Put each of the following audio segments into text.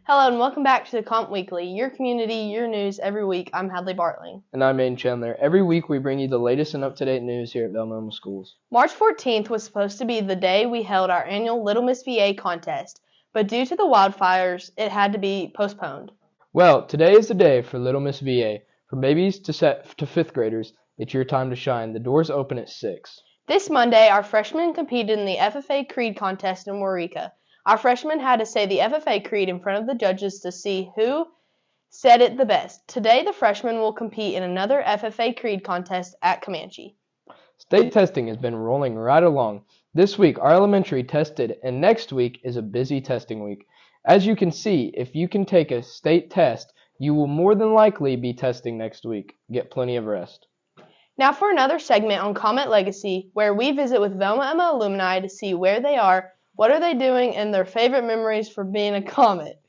Hello and welcome back to the Comet Weekly, your community, your news every week. I'm Hadley Bartling. And I'm Aiden Chandler. Every week we bring you the latest and up-to-date news here at Velma Schools. March 14th was supposed to be the day we held our annual Little Miss VA contest, but due to the wildfires, it had to be postponed. Well, today is the day for Little Miss VA. From babies to 5th graders, it's your time to shine. The doors open at 6. This Monday, our freshmen competed in the FFA Creed contest in Waurika. Our freshmen had to say the FFA Creed in front of the judges to see who said it the best. Today, the freshmen will compete in another FFA Creed contest at Comanche. State testing has been rolling right along. This week, our elementary tested, and next week is a busy testing week. As you can see, if you can take a state test, you will more than likely be testing next week. Get plenty of rest. Now for another segment on Comet Legacy, where we visit with Velma Emma alumni to see where they are, what are they doing, and their favorite memories for being a Comet.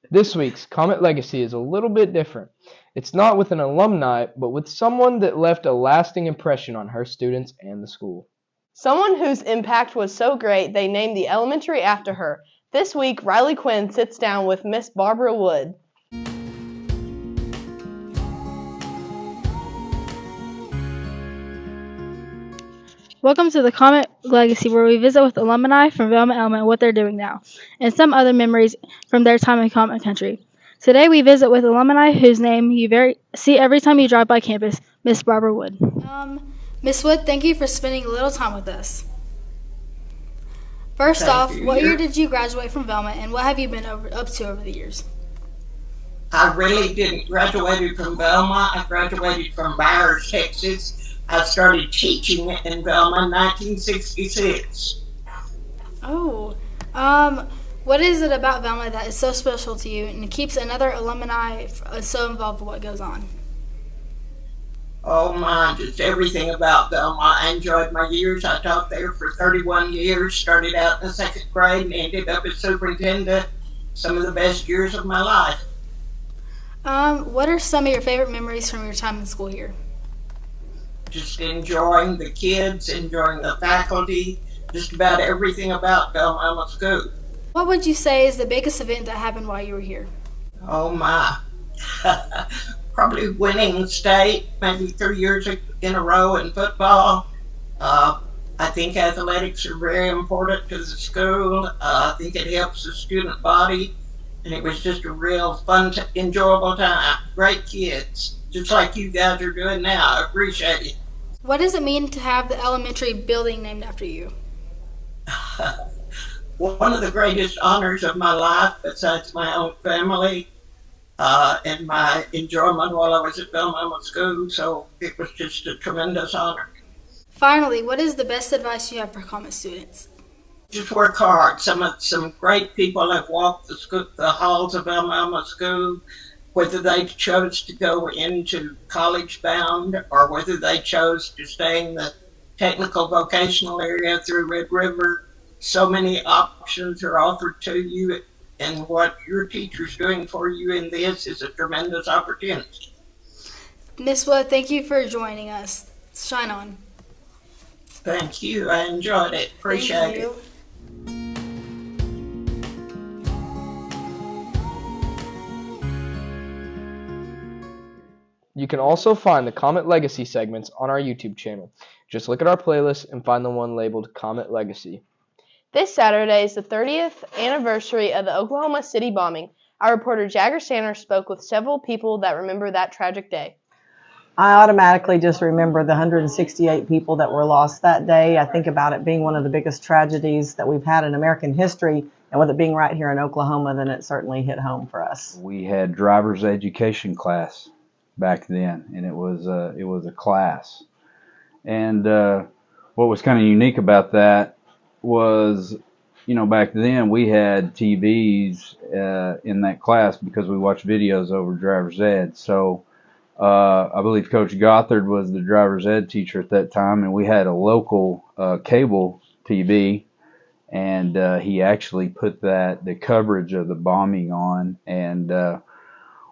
This week's Comet Legacy is a little bit different. It's not with an alumni, but with someone that left a lasting impression on her students and the school. Someone whose impact was so great they named the elementary after her. This week, Riley Quinn sits down with Miss Barbara Wood. Welcome to the Comet Legacy, where we visit with alumni from Velma Element and what they're doing now, and some other memories from their time in Comet Country. Today we visit with alumni whose name you see every time you drive by campus, Miss Barbara Wood. Miss Wood, thank you for spending a little time with us. First off, what year did you graduate from Velma, and what have you been up to over the years? I really didn't graduate from Velma. I graduated from Byers, Texas. I started teaching in Velma in 1966. Oh, what is it about Velma that is so special to you and keeps another alumni so involved with what goes on? Oh my, just everything about Velma. I enjoyed my years. I taught there for 31 years, started out in the 2nd grade and ended up as superintendent. Some of the best years of my life. What are some of your favorite memories from your time in school here? Just enjoying the kids, enjoying the faculty, just about everything about Velma School. What would you say is the biggest event that happened while you were here? Oh my, probably winning state, maybe 3 years in a row in football. I think athletics are very important to the school. I think it helps the student body, and it was just a real fun, enjoyable time. Great kids. Just like you guys are doing now. I appreciate it. What does it mean to have the elementary building named after you? One of the greatest honors of my life, besides my own family, and my enjoyment while I was at Velma School, so it was just a tremendous honor. Finally, what is the best advice you have for Comet students? Just work hard. Some great people have walked the halls of Velma School, whether they chose to go into college bound or whether they chose to stay in the technical vocational area through Red River. So many options are offered to you, and what your teacher's doing for you in this is a tremendous opportunity. Miss Wood, thank you for joining us. Shine on. Thank you. I enjoyed it. Appreciate it. You can also find the Comet Legacy segments on our YouTube channel. Just look at our playlist and find the one labeled Comet Legacy. This Saturday is the 30th anniversary of the Oklahoma City bombing. Our reporter Jagger Sanders spoke with several people that remember that tragic day. I automatically just remember the 168 people that were lost that day. I think about it being one of the biggest tragedies that we've had in American history, and with it being right here in Oklahoma, then it certainly hit home for us. We had driver's education class back then, and it was a class. And what was kind of unique about that was, back then we had TVs in that class because we watched videos over driver's ed. So I believe Coach Gothard was the driver's ed teacher at that time, and we had a local cable TV, and he actually put the coverage of the bombing on, and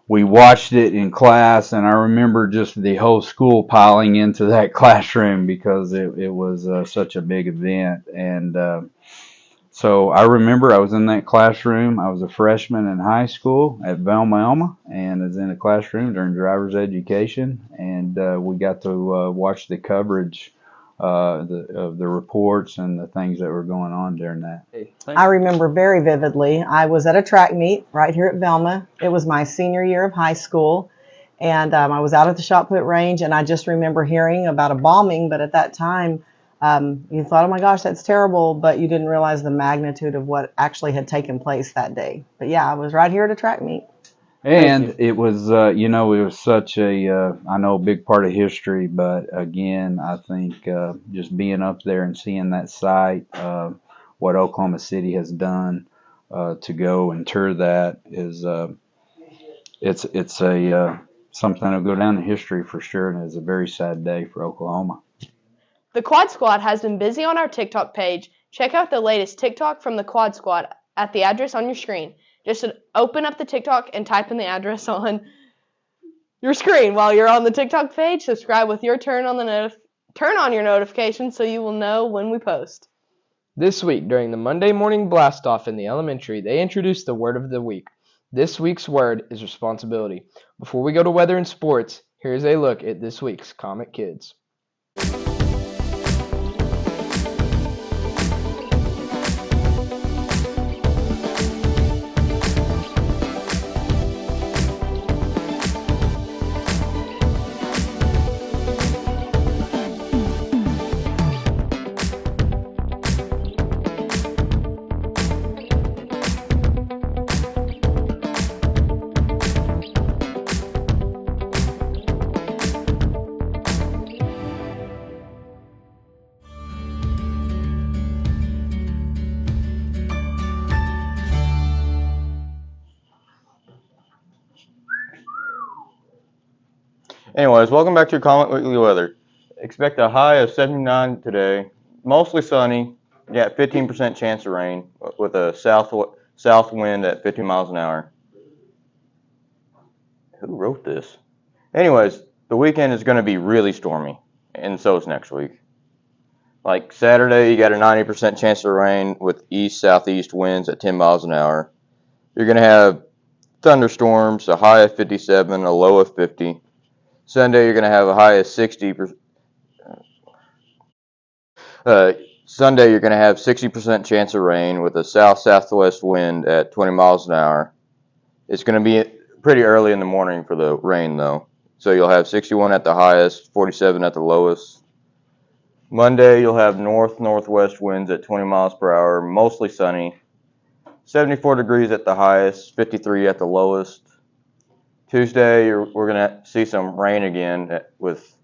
we watched it in class, and I remember just the whole school piling into that classroom because it was such a big event. And So I remember I was in that classroom. I was a freshman in high school at Velma Elma, and I was in a classroom during driver's education, and we got to watch the coverage of the reports and the things that were going on during that. I remember very vividly. I was at a track meet right here at Velma. It was my senior year of high school, and I was out at the shot put range, and I just remember hearing about a bombing, but at that time, you thought, oh my gosh, that's terrible, but you didn't realize the magnitude of what actually had taken place that day. But yeah, I was right here at a track meet. And it was, it was such I know a big part of history, but again, I think just being up there and seeing that site, what Oklahoma City has done to go and tour that is, it's something that'll go down in history for sure, and it's a very sad day for Oklahoma. The Quad Squad has been busy on our TikTok page. Check out the latest TikTok from the Quad Squad at the address on your screen. Just open up the TikTok and type in the address on your screen. While you're on the TikTok page, subscribe with your turn on your notifications so you will know when we post. This week, during the Monday morning blast-off in the elementary, they introduced the word of the week. This week's word is responsibility. Before we go to weather and sports, here's a look at this week's Comet Kids. Anyways, welcome back to your Comet Weekly Weather. Expect a high of 79 today, mostly sunny, yeah, 15% chance of rain with a south wind at 50 miles an hour. Who wrote this? Anyways, the weekend is going to be really stormy, and so is next week. Like Saturday, you got a 90% chance of rain with east-southeast winds at 10 miles an hour. You're going to have thunderstorms, a high of 57, a low of 50. Sunday, you're going to have a high of 60. Sunday, you're going to have 60% chance of rain with a south-southwest wind at 20 miles an hour. It's going to be pretty early in the morning for the rain, though. So you'll have 61 at the highest, 47 at the lowest. Monday, you'll have north-northwest winds at 20 miles per hour, mostly sunny. 74 degrees at the highest, 53 at the lowest. Tuesday, we're going to see some rain again with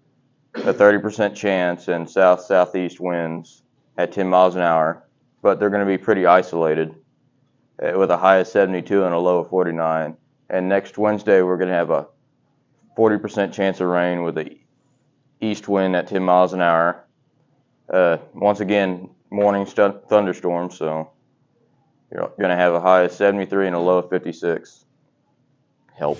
a 30% chance and south-southeast winds at 10 miles an hour, but they're going to be pretty isolated with a high of 72 and a low of 49. And next Wednesday, we're going to have a 40% chance of rain with an east wind at 10 miles an hour. Once again, morning thunderstorms, so you're going to have a high of 73 and a low of 56. Help.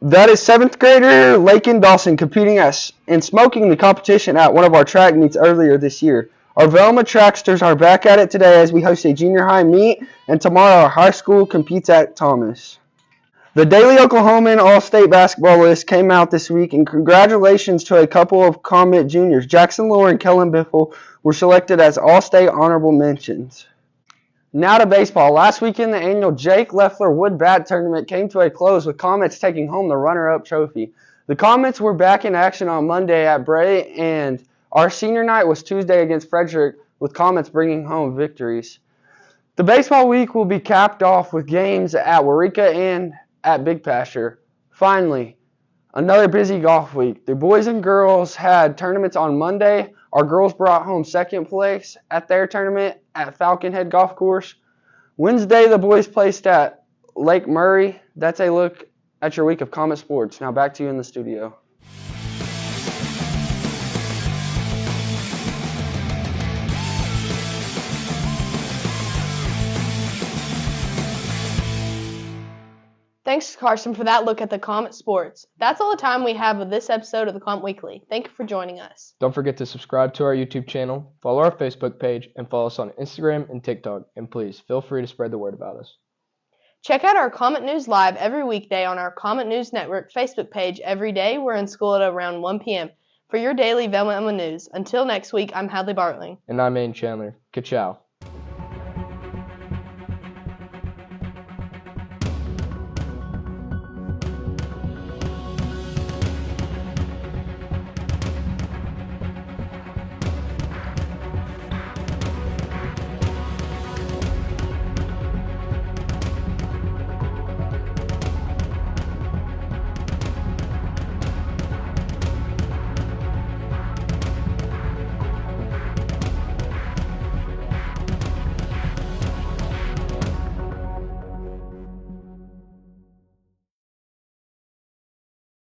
That is 7th grader Lakin Dawson competing and smoking the competition at one of our track meets earlier this year. Our Velma tracksters are back at it today as we host a junior high meet, and tomorrow our high school competes at Thomas. The Daily Oklahoman All-State basketball list came out this week, and congratulations to a couple of Comet juniors. Jackson Lohr and Kellen Biffle were selected as All-State honorable mentions. Now to baseball. Last weekend, the annual Jake Leffler Wood Bat Tournament came to a close with Comets taking home the runner-up trophy. The Comets were back in action on Monday at Bray, and our senior night was Tuesday against Frederick, with Comets bringing home victories. The baseball week will be capped off with games at Waurika and at Big Pasture. Finally, another busy golf week. The boys and girls had tournaments on Monday. Our girls brought home second place at their tournament at Falcon Head Golf Course. Wednesday, the boys placed at Lake Murray. That's a look at your week of Comet Sports. Now back to you in the studio. Thanks, Carson, for that look at the Comet sports. That's all the time we have with this episode of the Comet Weekly. Thank you for joining us. Don't forget to subscribe to our YouTube channel, follow our Facebook page, and follow us on Instagram and TikTok. And please, feel free to spread the word about us. Check out our Comet News Live every weekday on our Comet News Network Facebook page every day. We're in school at around 1 p.m. for your daily Velma Elma news. Until next week, I'm Hadley Bartling. And I'm Aiden Chandler. Ka-chow.